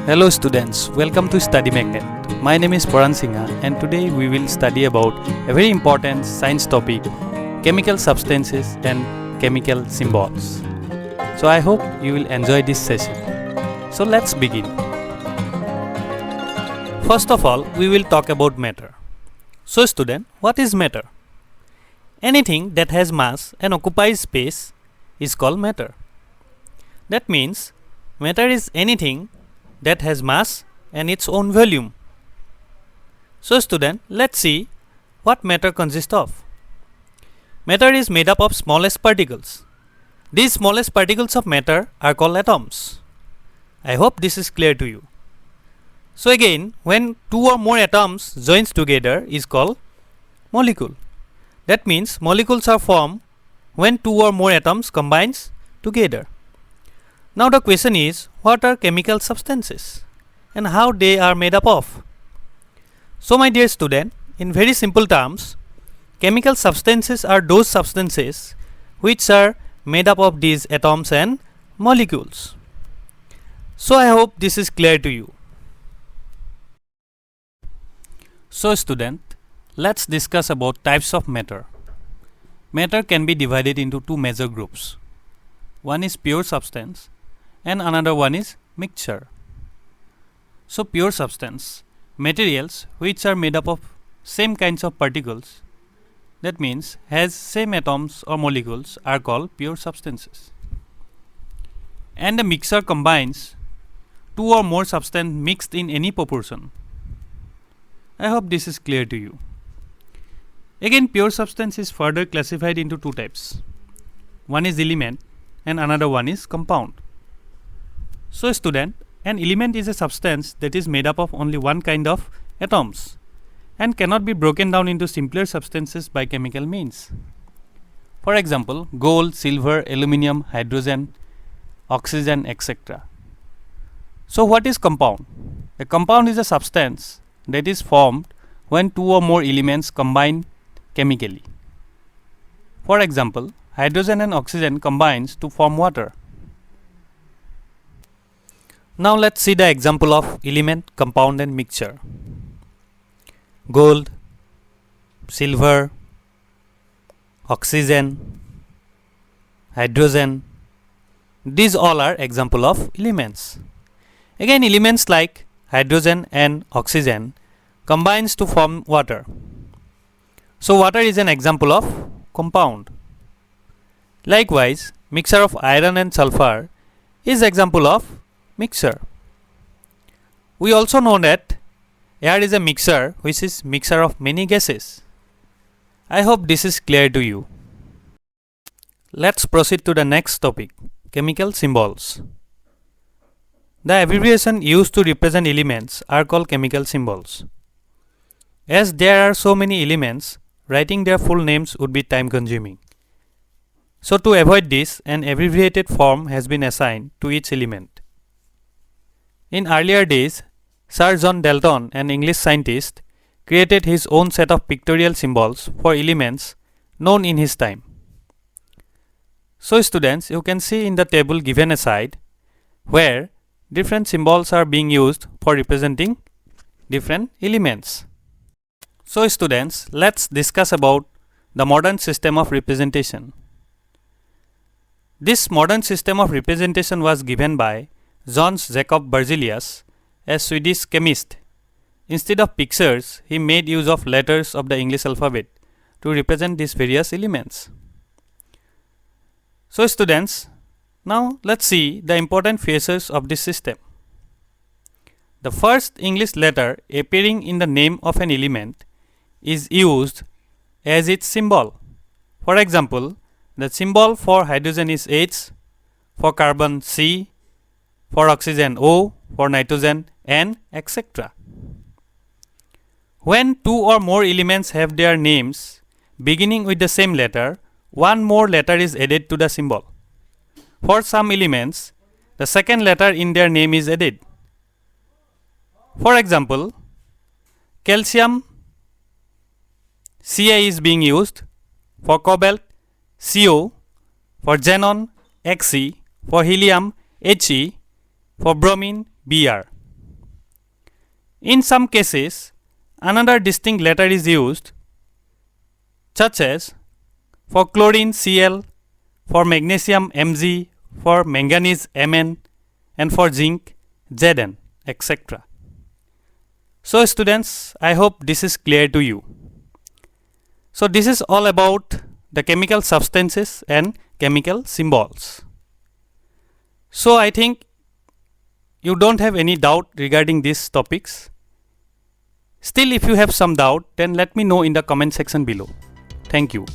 Hello students, welcome to Study Magnet. My name is Paran Singha and today we will study about a very important science topic, chemical substances and chemical symbols. So I hope you will enjoy this session. So let's begin. First of all, we will talk about matter. So student, what is matter? Anything that has mass and occupies space is called matter. That means matter is anything that has mass and its own volume. So student, let's see what matter consists of. Matter is made up of smallest particles. These smallest particles of matter are called atoms. I hope this is clear to you. So again, when two or more atoms joins together is called molecule. That means molecules are formed when two or more atoms combines together. Now the question is, what are chemical substances and how they are made up of? So my dear student, in very simple terms, chemical substances are those substances which are made up of these atoms and molecules. So I hope this is clear to you. So student, let's discuss about types of matter. Matter can be divided into two major groups. One is pure substance and another one is mixture. So pure substance, materials which are made up of same kinds of particles, that means has same atoms or molecules, are called pure substances. And the mixture combines two or more substances mixed in any proportion. I hope this is clear to you. Again, pure substance is further classified into two types. One is element and another one is compound. So student, an element is a substance that is made up of only one kind of atoms and cannot be broken down into simpler substances by chemical means. For example, gold, silver, aluminium, hydrogen, oxygen, etc. So what is compound? A compound is a substance that is formed when two or more elements combine chemically. For example, hydrogen and oxygen combines to form water. Now let's see the example of element, compound and mixture. Gold, silver, oxygen, hydrogen, these all are example of elements. Again, elements like hydrogen and oxygen combines to form water. So water is an example of compound. Likewise, mixture of iron and sulfur is example of mixture. We also know that air is a mixture which is mixture of many gases. I hope this is clear to you. Let's proceed to the next topic, chemical symbols. The abbreviation used to represent elements are called chemical symbols. As there are so many elements, writing their full names would be time consuming. So to avoid this, an abbreviated form has been assigned to each element. In earlier days, Sir John Dalton, an English scientist, created his own set of pictorial symbols for elements known in his time. So students, you can see in the table given aside where different symbols are being used for representing different elements. So students, let's discuss about the modern system of representation. This modern system of representation was given by Johannes Jacob Berzelius, a Swedish chemist. Instead of pictures, he made use of letters of the English alphabet to represent these various elements. So students, now let's see the important features of this system. The first English letter appearing in the name of an element is used as its symbol. For example, the symbol for hydrogen is H, for carbon C, for oxygen O, for nitrogen N, etc. When two or more elements have their names beginning with the same letter, one more letter is added to the symbol. For some elements, the second letter in their name is added. For example, calcium Ca is being used, for cobalt Co, for xenon Xe, for helium He, for bromine Br. In some cases, another distinct letter is used, such as for chlorine Cl, for magnesium Mg, for manganese Mn, and for zinc Zn, etc. So students, I hope this is clear to you. So this is all about the chemical substances and chemical symbols. So I think you don't have any doubt regarding these topics. Still, if you have some doubt, then let me know in the comment section below. Thank you.